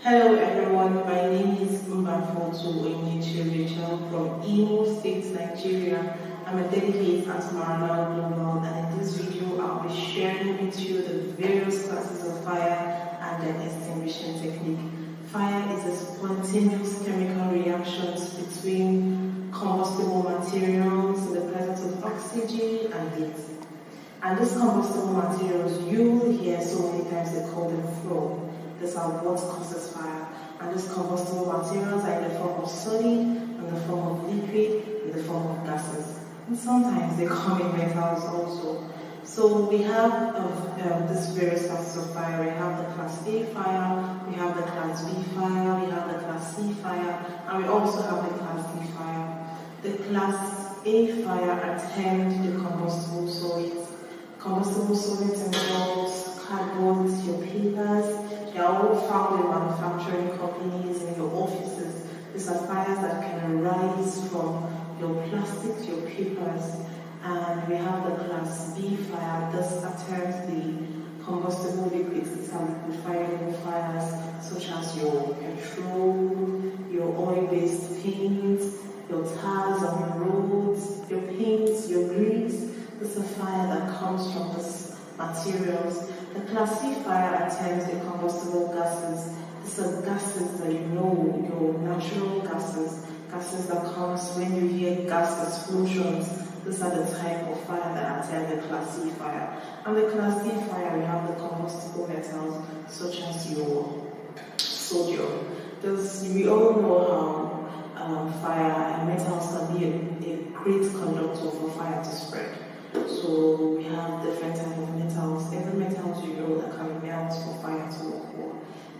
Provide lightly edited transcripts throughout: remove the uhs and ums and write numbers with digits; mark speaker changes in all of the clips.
Speaker 1: Hello everyone, my name is Mbafotu Onyechi Rachel from Imo State, Nigeria. I'm a delegate at Maranao Global, and in this video I'll be sharing with you the various classes of fire and their extinguishing technique. Fire is a spontaneous chemical reactions between combustible materials in the presence of oxygen and heat. And these combustible materials, you will hear so many times they call them flow. These are what causes fire. And these combustible materials are in the form of solid, in the form of liquid, in the form of gases. And sometimes they come in metals also. So we have these various classes of fire. We have the class A fire, we have the class B fire, we have the class C fire, and we also have the class D fire. The class A fire attend the combustible solids. Combustible solids involves cardboards, your papers. They are all found in manufacturing companies, in your offices. These are fires that can arise from your plastics, your papers. And we have the class B fire. This attempts the combustible liquids. These are liquefiable fires, such as your petrol, your oil-based paints, your tires on your roads, your paints, your grease. This is a fire that comes from these materials. The class C fire attempts the combustible gases. These are gases that you know, your natural gases, gases that comes when you hear gas explosions. These are the type of fire that attend the class C fire. And the class D fire, we have the combustible metals, such as your sodium. We all know how fire and metals can be a great conductor for fire to spread. So we have different types of metals. Every metals you know that can melt for fire to occur.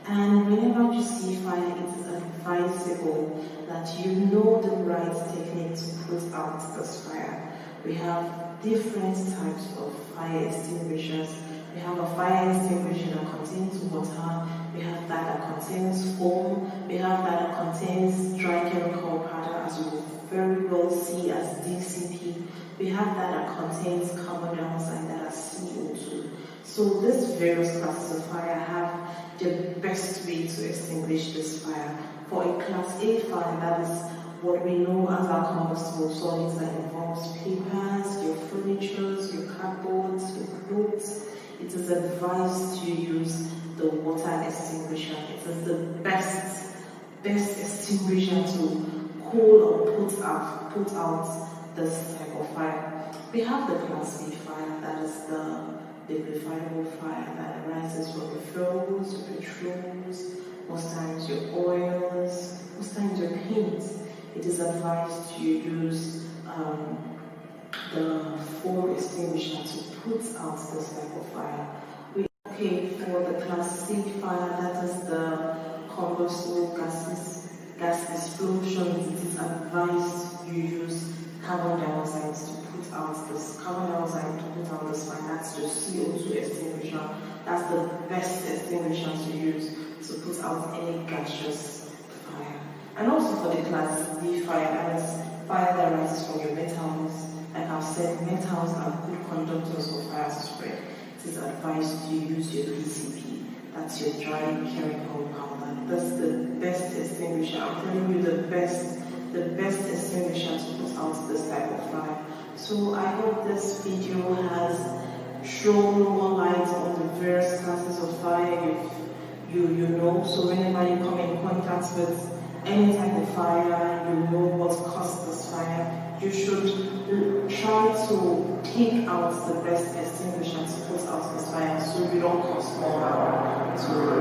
Speaker 1: And whenever you see fire, it is advisable that you know the right technique to put out this fire. We have different types of fire extinguishers. We have a fire extinguisher that contains water. We have that contains foam. We have that contains dry chemical powder, as you will very well see as DCP. We have that contains carbon dioxide, that is CO2. So these various classes of fire have the best way to extinguish this fire. For a class A fire, that is what we know as our combustible solids that involves papers, your furniture, your cardboards, your clothes. It is advised to use the water extinguisher. It is the best extinguisher to cool or put out this type of fire. We have the class B fire, that is the liquefiable fire that arises from your fuels, your petrols, most times your oils, most times your paints. It is advised to use the foam extinguisher to put out this type of fire. Okay, for the class C fire, that is the combustible gas explosions, it is advised you use carbon dioxide to put out this fire. That's the CO2 extinguisher. That's the best extinguisher to use to put out any gaseous fire. And also for the class D fire, that is fire that arises from your metals. Like I've said, metals are good conductors of fire to spread. It is advised to use your DCP. That's your dry chemical powder. That's the best extinguisher. I'm telling you the best extinguisher to put out this type of fire. So I hope this video has shown more light on the various classes of fire you know. So whenever you come in contact with any type of fire, you know what caused this fire. You should try to pick out the best extinguisher to put out this fire so you don't cause more harm to